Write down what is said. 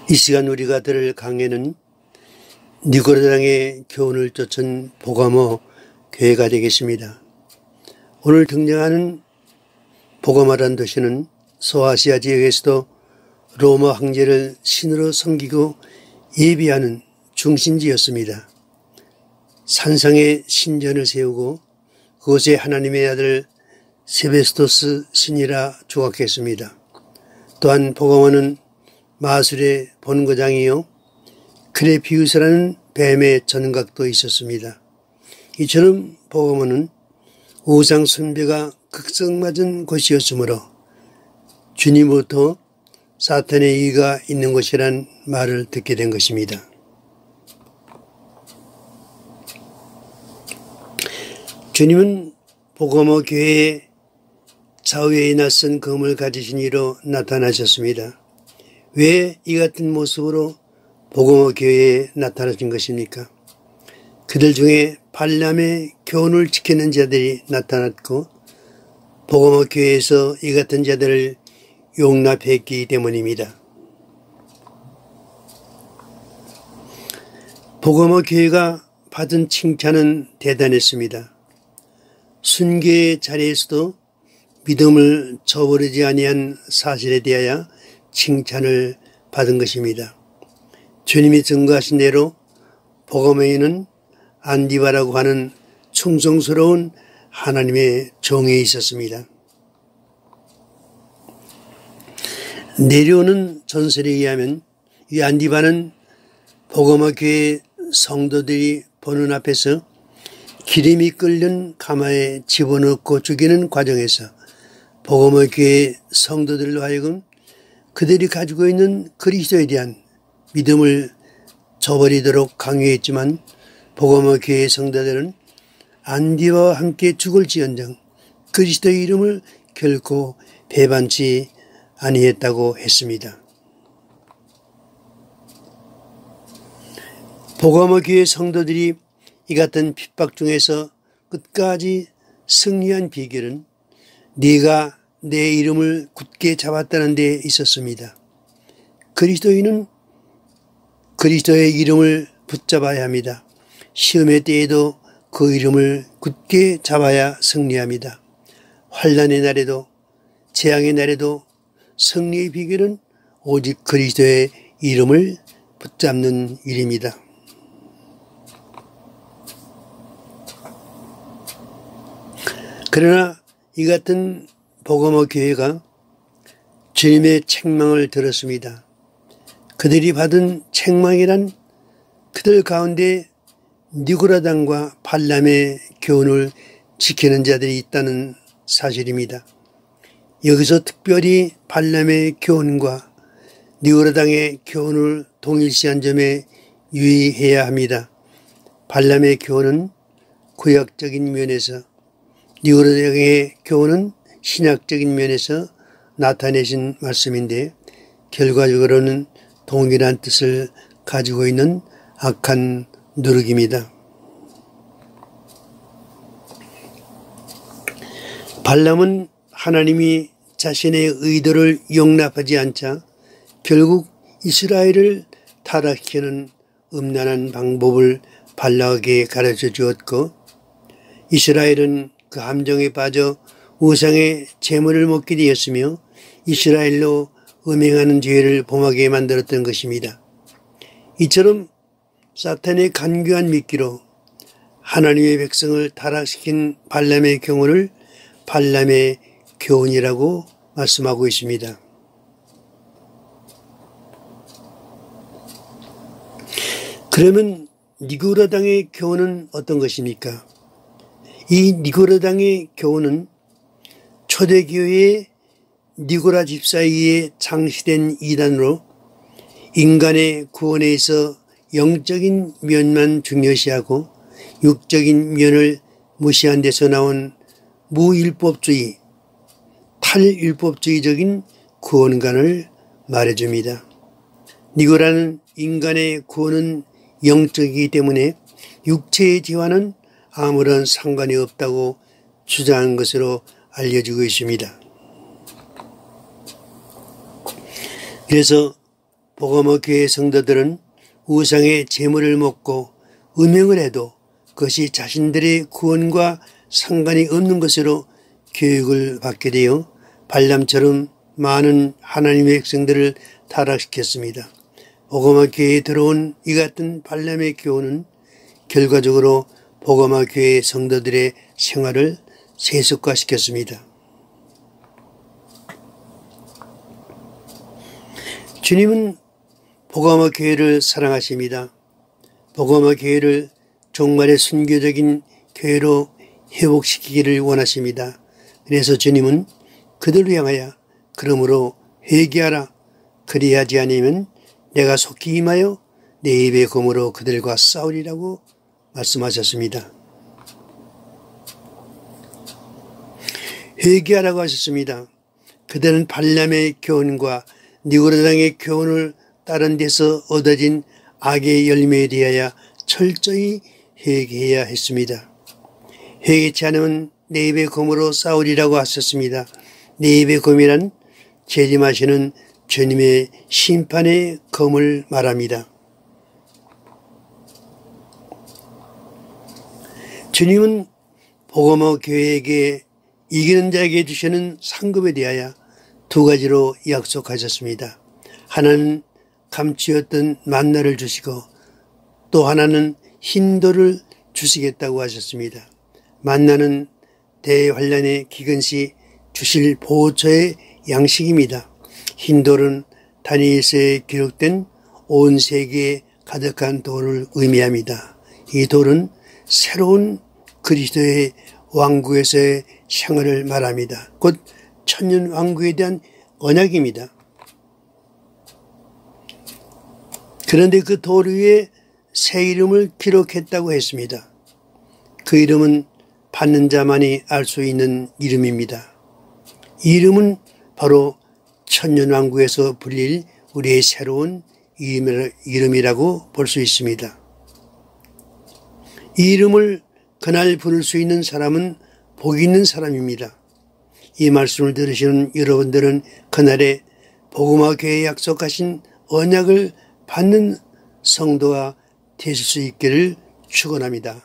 이 시간 우리가 들을 강해는 니고라당의 교훈을 쫓은 보가모 교회가 되겠습니다. 오늘 등장하는 보가모라는 도시는 소아시아 지역에서도 로마 황제를 신으로 섬기고 예비하는 중심지였습니다. 산상에 신전을 세우고 그곳에 하나님의 아들 세베스토스 신이라 조각했습니다. 또한 보가모는 마술의 본거장이요 크레피우스라는 뱀의 전각도 있었습니다. 이처럼 보가모는 우상 숭배가 극성맞은 곳이었으므로 주님으로부터 사탄의 이가 있는 곳이란 말을 듣게 된 것입니다. 주님은 보가모 교회에 좌우에 낯선 검을 가지신 이로 나타나셨습니다. 왜 이 같은 모습으로 보가모 교회에 나타나신 것입니까? 그들 중에 발람의 교훈을 지키는 자들이 나타났고 보가모 교회에서 이 같은 자들을 용납했기 때문입니다. 보가모 교회가 받은 칭찬은 대단했습니다. 순교의 자리에서도 믿음을 저버리지 아니한 사실에 대하여 칭찬을 받은 것입니다. 주님이 증거하신 대로 보가모에는 안디바라고 하는 충성스러운 하나님의 종이 있었습니다. 내려오는 전설에 의하면 이 안디바는 보가모 교회 성도들이 보는 앞에서 기름이 끓는 가마에 집어넣고 죽이는 과정에서 보가모 교회 성도들로 하여금 그들이 가지고 있는 그리스도에 대한 믿음을 저버리도록 강요했지만 보가모 교회 성도들은 안디바와 함께 죽을지언정 그리스도의 이름을 결코 배반치 아니했다고 했습니다. 보가모 교회 성도들이 이 같은 핍박 중에서 끝까지 승리한 비결은 네가 내 이름을 굳게 잡았다는 데 있었습니다. 그리스도인은 그리스도의 이름을 붙잡아야 합니다. 시험의 때에도 그 이름을 굳게 잡아야 승리합니다. 환난의 날에도 재앙의 날에도 승리의 비결은 오직 그리스도의 이름을 붙잡는 일입니다. 그러나 이 같은 보가모 교회가 주님의 책망을 들었습니다. 그들이 받은 책망이란 그들 가운데 니고라당과 발람의 교훈을 지키는 자들이 있다는 사실입니다. 여기서 특별히 발람의 교훈과 니고라당의 교훈을 동일시한 점에 유의해야 합니다. 발람의 교훈은 구약적인 면에서, 니고라당의 교훈은 신약적인 면에서 나타내신 말씀인데 결과적으로는 동일한 뜻을 가지고 있는 악한 누룩입니다. 발람은 하나님이 자신의 의도를 용납하지 않자 결국 이스라엘을 타락시키는 음란한 방법을 발락에게 가르쳐 주었고 이스라엘은 그 함정에 빠져 우상의 제물을 먹게 되었으며 이스라엘로 음행하는 죄를 범하게 만들었던 것입니다. 이처럼 사탄의 간교한 미끼로 하나님의 백성을 타락시킨 발람의 경우를 발람의 교훈이라고 말씀하고 있습니다. 그러면 니고라당의 교훈은 어떤 것입니까? 이 니고라당의 교훈은 초대교회의 니고라 집사에 의해 창시된 이단으로 인간의 구원에 있어 영적인 면만 중요시하고 육적인 면을 무시한 데서 나온 무율법주의, 탈율법주의적인 구원관을 말해줍니다. 니고라는 인간의 구원은 영적이기 때문에 육체의 죄와는 아무런 상관이 없다고 주장한 것으로 알려지고 있습니다. 그래서 복음화 교회 성도들은 우상의 제물을 먹고 음행을 해도 그것이 자신들의 구원과 상관이 없는 것으로 교육을 받게 되어 발람처럼 많은 하나님의 백성들을 타락시켰습니다. 복음화 교회에 들어온 이 같은 발람의 교훈은 결과적으로 복음화 교회 성도들의 생활을 세속화시켰습니다. 주님은 복음화 교회를 사랑하십니다. 복음화 교회를 종말의 순교적인 교회로 회복시키기를 원하십니다. 그래서 주님은 그들을 향하여 그러므로 회개하라. 그리하지 않으면 내가 속히 임하여 내 입의 검으로 그들과 싸우리라고 말씀하셨습니다. 회개하라고 하셨습니다. 그들은 발람의 교훈과 니고라당의 교훈을 따른 데서 얻어진 악의 열매에 대하여 철저히 회개해야 했습니다. 회개치 않으면 내 입의 검으로 싸우리라고 하셨습니다. 내 입의 검이란 재림하시는 주님의 심판의 검을 말합니다. 주님은 복음화 교회에게 이기는 자에게 주시는 상급에 대하여 두 가지로 약속하셨습니다. 하나는 감추었던 만나를 주시고 또 하나는 흰돌을 주시겠다고 하셨습니다. 만나는 대환란의 기근시 주실 보호처의 양식입니다. 흰돌은 다니엘서에 기록된 온 세계에 가득한 돌을 의미합니다. 이 돌은 새로운 그리스도의 왕국에서의 생활을 말합니다. 곧 천년 왕국에 대한 언약입니다. 그런데 그 돌 위에 새 이름을 기록했다고 했습니다. 그 이름은 받는 자만이 알 수 있는 이름입니다. 이 이름은 바로 천년 왕국에서 불릴 우리의 새로운 이름이라고 볼 수 있습니다. 이 이름을 그날 부를 수 있는 사람은 복 있는 사람입니다. 이 말씀을 들으시는 여러분들은 그날에 복음화 교회에 약속하신 언약을 받는 성도가 되실 수 있기를 축원합니다.